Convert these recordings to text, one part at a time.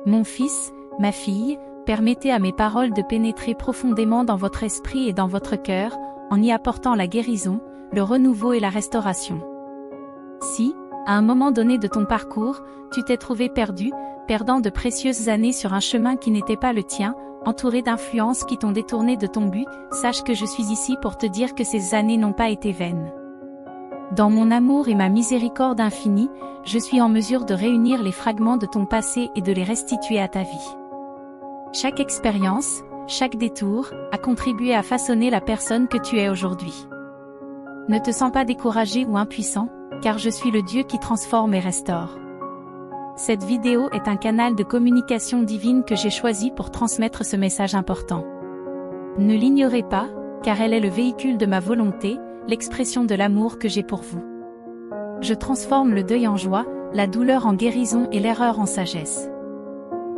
Mon fils, ma fille, permettez à mes paroles de pénétrer profondément dans votre esprit et dans votre cœur, en y apportant la guérison, le renouveau et la restauration. Si, à un moment donné de ton parcours, tu t'es trouvé perdu, perdant de précieuses années sur un chemin qui n'était pas le tien, entouré d'influences qui t'ont détourné de ton but, sache que je suis ici pour te dire que ces années n'ont pas été vaines. Dans mon amour et ma miséricorde infinie, je suis en mesure de réunir les fragments de ton passé et de les restituer à ta vie. Chaque expérience, chaque détour, a contribué à façonner la personne que tu es aujourd'hui. Ne te sens pas découragé ou impuissant, car je suis le Dieu qui transforme et restaure. Cette vidéo est un canal de communication divine que j'ai choisi pour transmettre ce message important. Ne l'ignorez pas, car elle est le véhicule de ma volonté, l'expression de l'amour que j'ai pour vous. Je transforme le deuil en joie, la douleur en guérison et l'erreur en sagesse.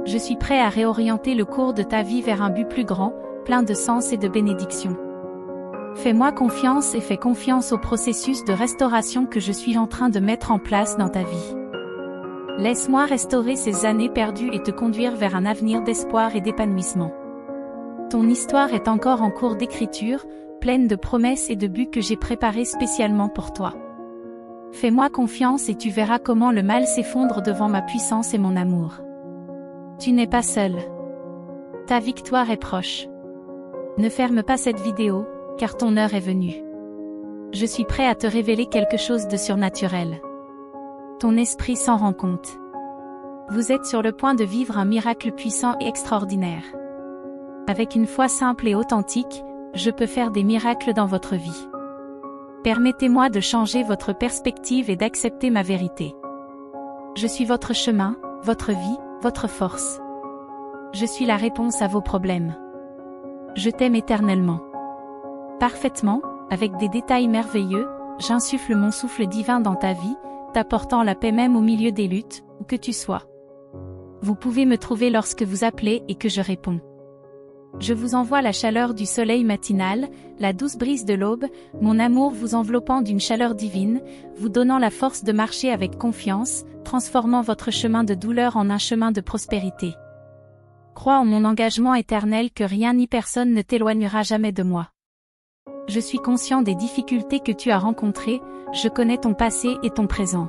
Je suis prêt à réorienter le cours de ta vie vers un but plus grand, plein de sens et de bénédiction. Fais-moi confiance et fais confiance au processus de restauration que je suis en train de mettre en place dans ta vie. Laisse-moi restaurer ces années perdues et te conduire vers un avenir d'espoir et d'épanouissement. Ton histoire est encore en cours d'écriture, pleine de promesses et de buts que j'ai préparés spécialement pour toi. Fais-moi confiance et tu verras comment le mal s'effondre devant ma puissance et mon amour. Tu n'es pas seul. Ta victoire est proche. Ne ferme pas cette vidéo, car ton heure est venue. Je suis prêt à te révéler quelque chose de surnaturel. Ton esprit s'en rend compte. Vous êtes sur le point de vivre un miracle puissant et extraordinaire. Avec une foi simple et authentique, je peux faire des miracles dans votre vie. Permettez-moi de changer votre perspective et d'accepter ma vérité. Je suis votre chemin, votre vie, votre force. Je suis la réponse à vos problèmes. Je t'aime éternellement. Parfaitement, avec des détails merveilleux, j'insuffle mon souffle divin dans ta vie, t'apportant la paix même au milieu des luttes, où que tu sois. Vous pouvez me trouver lorsque vous appelez et que je réponds. Je vous envoie la chaleur du soleil matinal, la douce brise de l'aube, mon amour vous enveloppant d'une chaleur divine, vous donnant la force de marcher avec confiance, transformant votre chemin de douleur en un chemin de prospérité. Crois en mon engagement éternel que rien ni personne ne t'éloignera jamais de moi. Je suis conscient des difficultés que tu as rencontrées, je connais ton passé et ton présent.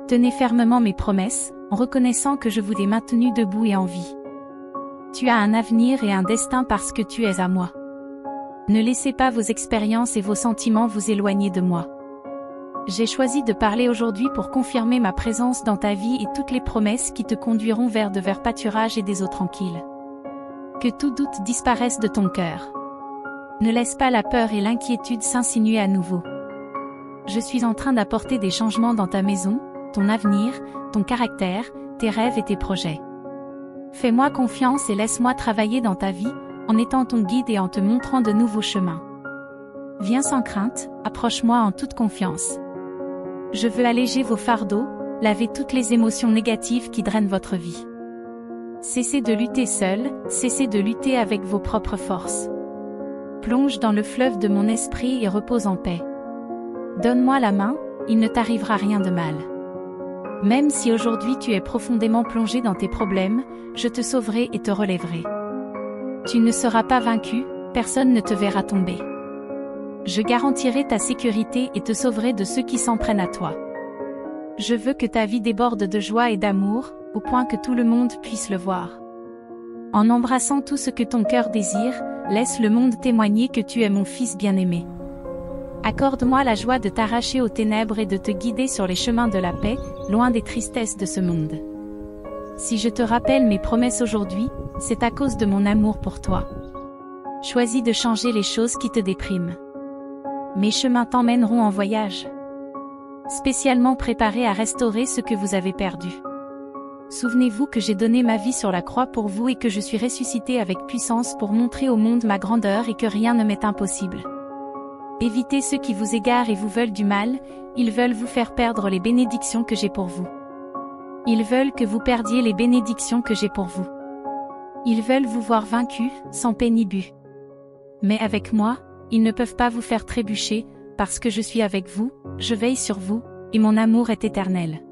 Tenez fermement mes promesses, en reconnaissant que je vous ai maintenu debout et en vie. Tu as un avenir et un destin parce que tu es à moi. Ne laissez pas vos expériences et vos sentiments vous éloigner de moi. J'ai choisi de parler aujourd'hui pour confirmer ma présence dans ta vie et toutes les promesses qui te conduiront vers de verts pâturages et des eaux tranquilles. Que tout doute disparaisse de ton cœur. Ne laisse pas la peur et l'inquiétude s'insinuer à nouveau. Je suis en train d'apporter des changements dans ta maison, ton avenir, ton caractère, tes rêves et tes projets. Fais-moi confiance et laisse-moi travailler dans ta vie, en étant ton guide et en te montrant de nouveaux chemins. Viens sans crainte, approche-moi en toute confiance. Je veux alléger vos fardeaux, laver toutes les émotions négatives qui drainent votre vie. Cessez de lutter seul, cessez de lutter avec vos propres forces. Plonge dans le fleuve de mon esprit et repose en paix. Donne-moi la main, il ne t'arrivera rien de mal. Même si aujourd'hui tu es profondément plongé dans tes problèmes, je te sauverai et te relèverai. Tu ne seras pas vaincu, personne ne te verra tomber. Je garantirai ta sécurité et te sauverai de ceux qui s'en prennent à toi. Je veux que ta vie déborde de joie et d'amour, au point que tout le monde puisse le voir. En embrassant tout ce que ton cœur désire, laisse le monde témoigner que tu es mon fils bien-aimé. Accorde-moi la joie de t'arracher aux ténèbres et de te guider sur les chemins de la paix, loin des tristesses de ce monde. Si je te rappelle mes promesses aujourd'hui, c'est à cause de mon amour pour toi. Choisis de changer les choses qui te dépriment. Mes chemins t'emmèneront en voyage, spécialement préparés à restaurer ce que vous avez perdu. Souvenez-vous que j'ai donné ma vie sur la croix pour vous et que je suis ressuscité avec puissance pour montrer au monde ma grandeur et que rien ne m'est impossible. Évitez ceux qui vous égarent et vous veulent du mal, ils veulent vous faire perdre les bénédictions que j'ai pour vous. Ils veulent que vous perdiez les bénédictions que j'ai pour vous. Ils veulent vous voir vaincu, sans paix ni but. Mais avec moi, ils ne peuvent pas vous faire trébucher, parce que je suis avec vous, je veille sur vous, et mon amour est éternel.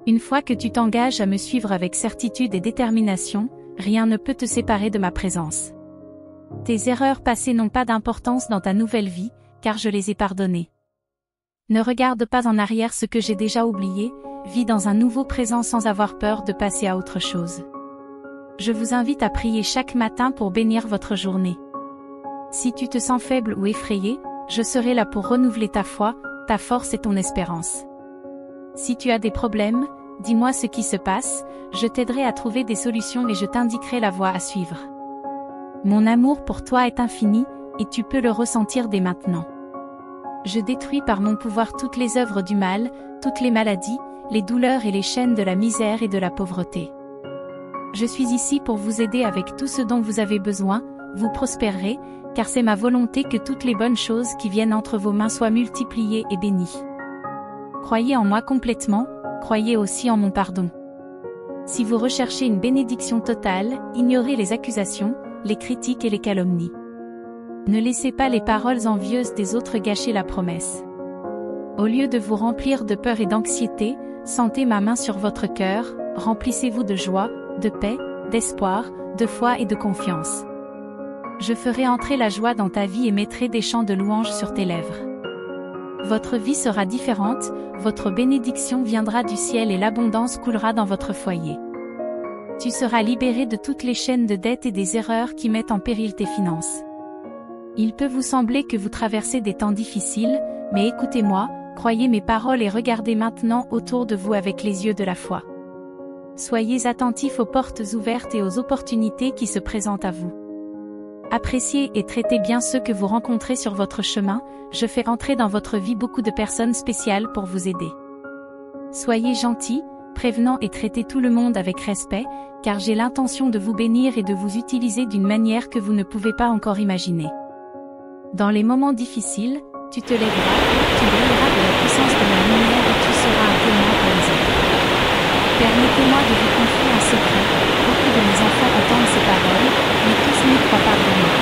Une fois que tu t'engages à me suivre avec certitude et détermination, rien ne peut te séparer de ma présence. Tes erreurs passées n'ont pas d'importance dans ta nouvelle vie, car je les ai pardonnées. Ne regarde pas en arrière ce que j'ai déjà oublié, vis dans un nouveau présent sans avoir peur de passer à autre chose. Je vous invite à prier chaque matin pour bénir votre journée. Si tu te sens faible ou effrayé, je serai là pour renouveler ta foi, ta force et ton espérance. Si tu as des problèmes, dis-moi ce qui se passe, je t'aiderai à trouver des solutions et je t'indiquerai la voie à suivre. Mon amour pour toi est infini, et tu peux le ressentir dès maintenant. Je détruis par mon pouvoir toutes les œuvres du mal, toutes les maladies, les douleurs et les chaînes de la misère et de la pauvreté. Je suis ici pour vous aider avec tout ce dont vous avez besoin, vous prospérerez, car c'est ma volonté que toutes les bonnes choses qui viennent entre vos mains soient multipliées et bénies. Croyez en moi complètement, croyez aussi en mon pardon. Si vous recherchez une bénédiction totale, ignorez les accusations, les critiques et les calomnies. Ne laissez pas les paroles envieuses des autres gâcher la promesse. Au lieu de vous remplir de peur et d'anxiété, sentez ma main sur votre cœur, remplissez-vous de joie, de paix, d'espoir, de foi et de confiance. Je ferai entrer la joie dans ta vie et mettrai des chants de louange sur tes lèvres. Votre vie sera différente, votre bénédiction viendra du ciel et l'abondance coulera dans votre foyer. Tu seras libéré de toutes les chaînes de dettes et des erreurs qui mettent en péril tes finances. Il peut vous sembler que vous traversez des temps difficiles, mais écoutez-moi, croyez mes paroles et regardez maintenant autour de vous avec les yeux de la foi. Soyez attentifs aux portes ouvertes et aux opportunités qui se présentent à vous. Appréciez et traitez bien ceux que vous rencontrez sur votre chemin, je fais entrer dans votre vie beaucoup de personnes spéciales pour vous aider. Soyez gentils, prévenants et traitez tout le monde avec respect, car j'ai l'intention de vous bénir et de vous utiliser d'une manière que vous ne pouvez pas encore imaginer. Dans les moments difficiles, tu te lèveras, tu brilleras de la puissance de ma lumière et tu seras un témoin pour les autres. Permettez-moi de vous confier un secret, beaucoup de mes enfants entendent ces paroles, mais tous n'y croient pas vraiment.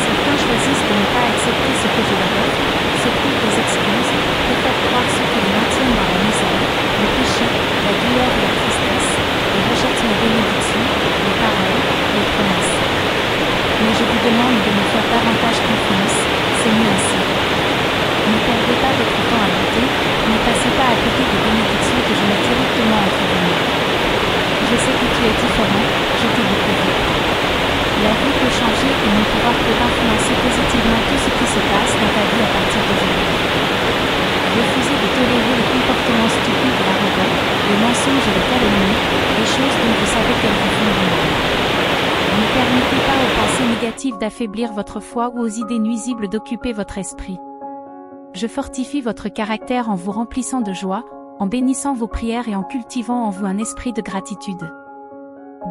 Certains choisissent de ne pas accepter ce que je leur offre, se trouvent des excuses, préfèrent croire ce qui les maintiennent dans la misère, le péché, la douleur et la tristesse, et rejettent mes bénédictions, les paroles, les promesses. Mais je vous demande de me faire davantage confiance, c'est mieux ainsi. Ne perdez pas votre temps à douter, ne passez pas à côté des bénédictions que je mets directement entre vos mains. Je sais que tu es différent, je t'ai beaucoup vu. La vie peut changer et mon pouvoir peut influencer positivement tout ce qui se passe dans ta vie à partir d'aujourd'hui. Refusez de tolérer les comportements stupides et arrogants, les mensonges et les calomnies, les choses dont vous savez qu'elles vous font du mal. Ne permettez pas aux pensées négatives d'affaiblir votre foi ou aux idées nuisibles d'occuper votre esprit. Je fortifie votre caractère en vous remplissant de joie, en bénissant vos prières et en cultivant en vous un esprit de gratitude.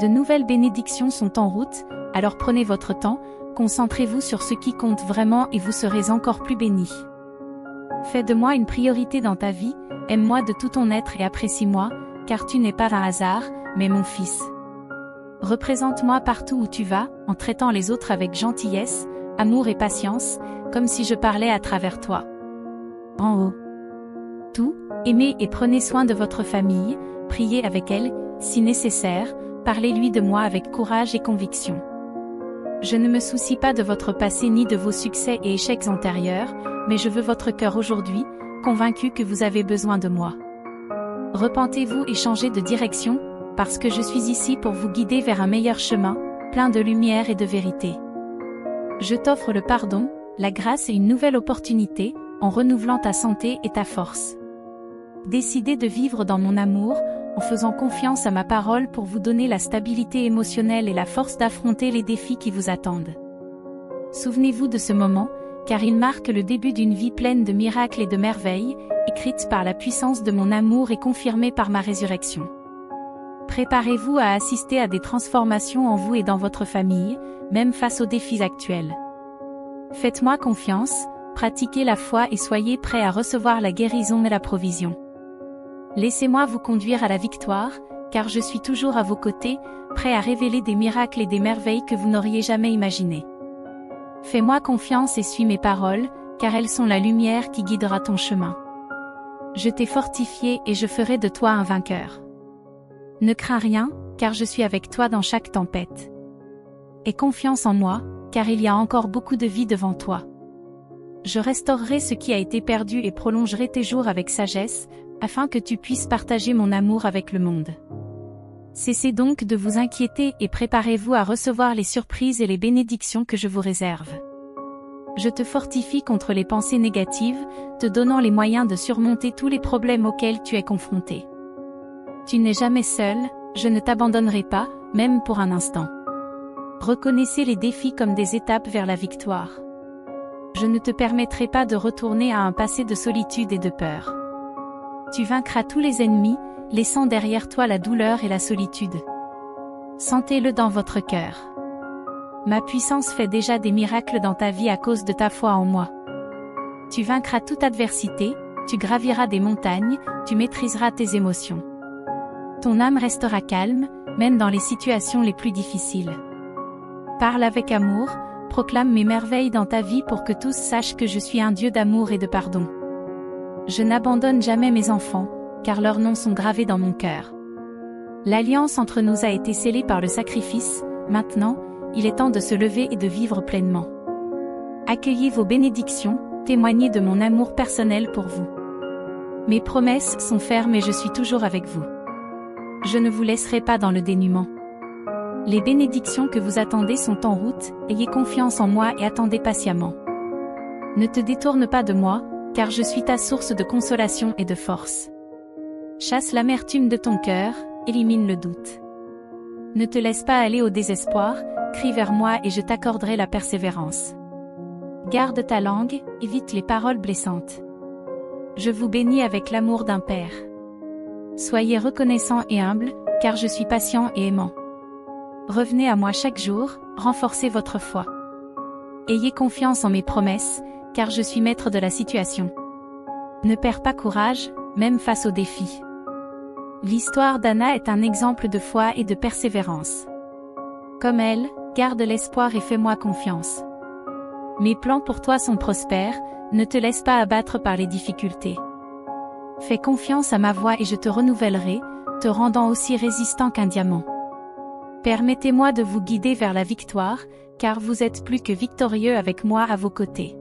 De nouvelles bénédictions sont en route, alors prenez votre temps, concentrez-vous sur ce qui compte vraiment et vous serez encore plus bénis. Fais de moi une priorité dans ta vie, aime-moi de tout ton être et apprécie-moi, car tu n'es pas un hasard, mais mon fils. Représente-moi partout où tu vas, en traitant les autres avec gentillesse, amour et patience, comme si je parlais à travers toi. En haut. Tout, aimez et prenez soin de votre famille, priez avec elle, si nécessaire, parlez-lui de moi avec courage et conviction. Je ne me soucie pas de votre passé ni de vos succès et échecs antérieurs, mais je veux votre cœur aujourd'hui, convaincu que vous avez besoin de moi. Repentez-vous et changez de direction, parce que je suis ici pour vous guider vers un meilleur chemin, plein de lumière et de vérité. Je t'offre le pardon, la grâce et une nouvelle opportunité, en renouvelant ta santé et ta force. Décidez de vivre dans mon amour, en faisant confiance à ma parole pour vous donner la stabilité émotionnelle et la force d'affronter les défis qui vous attendent. Souvenez-vous de ce moment, car il marque le début d'une vie pleine de miracles et de merveilles, écrite par la puissance de mon amour et confirmée par ma résurrection. Préparez-vous à assister à des transformations en vous et dans votre famille, même face aux défis actuels. Faites-moi confiance, pratiquez la foi et soyez prêts à recevoir la guérison et la provision. Laissez-moi vous conduire à la victoire, car je suis toujours à vos côtés, prêt à révéler des miracles et des merveilles que vous n'auriez jamais imaginées. Fais-moi confiance et suis mes paroles, car elles sont la lumière qui guidera ton chemin. Je t'ai fortifié et je ferai de toi un vainqueur. Ne crains rien, car je suis avec toi dans chaque tempête. Aie confiance en moi, car il y a encore beaucoup de vie devant toi. Je restaurerai ce qui a été perdu et prolongerai tes jours avec sagesse, afin que tu puisses partager mon amour avec le monde. Cessez donc de vous inquiéter et préparez-vous à recevoir les surprises et les bénédictions que je vous réserve. Je te fortifie contre les pensées négatives, te donnant les moyens de surmonter tous les problèmes auxquels tu es confronté. Tu n'es jamais seul, je ne t'abandonnerai pas, même pour un instant. Reconnaissez les défis comme des étapes vers la victoire. Je ne te permettrai pas de retourner à un passé de solitude et de peur. Tu vaincras tous les ennemis, laissant derrière toi la douleur et la solitude. Sentez-le dans votre cœur. Ma puissance fait déjà des miracles dans ta vie à cause de ta foi en moi. Tu vaincras toute adversité, tu graviras des montagnes, tu maîtriseras tes émotions. Ton âme restera calme, même dans les situations les plus difficiles. Parle avec amour, proclame mes merveilles dans ta vie pour que tous sachent que je suis un Dieu d'amour et de pardon. Je n'abandonne jamais mes enfants, car leurs noms sont gravés dans mon cœur. L'alliance entre nous a été scellée par le sacrifice, maintenant, il est temps de se lever et de vivre pleinement. Accueillez vos bénédictions, témoignez de mon amour personnel pour vous. Mes promesses sont fermes et je suis toujours avec vous. Je ne vous laisserai pas dans le dénuement. Les bénédictions que vous attendez sont en route, ayez confiance en moi et attendez patiemment. Ne te détourne pas de moi, car je suis ta source de consolation et de force. Chasse l'amertume de ton cœur, élimine le doute. Ne te laisse pas aller au désespoir, crie vers moi et je t'accorderai la persévérance. Garde ta langue, évite les paroles blessantes. Je vous bénis avec l'amour d'un père. Soyez reconnaissants et humbles, car je suis patient et aimant. Revenez à moi chaque jour, renforcez votre foi. Ayez confiance en mes promesses, car je suis maître de la situation. Ne perds pas courage, même face aux défis. L'histoire d'Anna est un exemple de foi et de persévérance. Comme elle, garde l'espoir et fais-moi confiance. Mes plans pour toi sont prospères, ne te laisse pas abattre par les difficultés. Fais confiance à ma voix et je te renouvellerai, te rendant aussi résistant qu'un diamant. Permettez-moi de vous guider vers la victoire, car vous êtes plus que victorieux avec moi à vos côtés.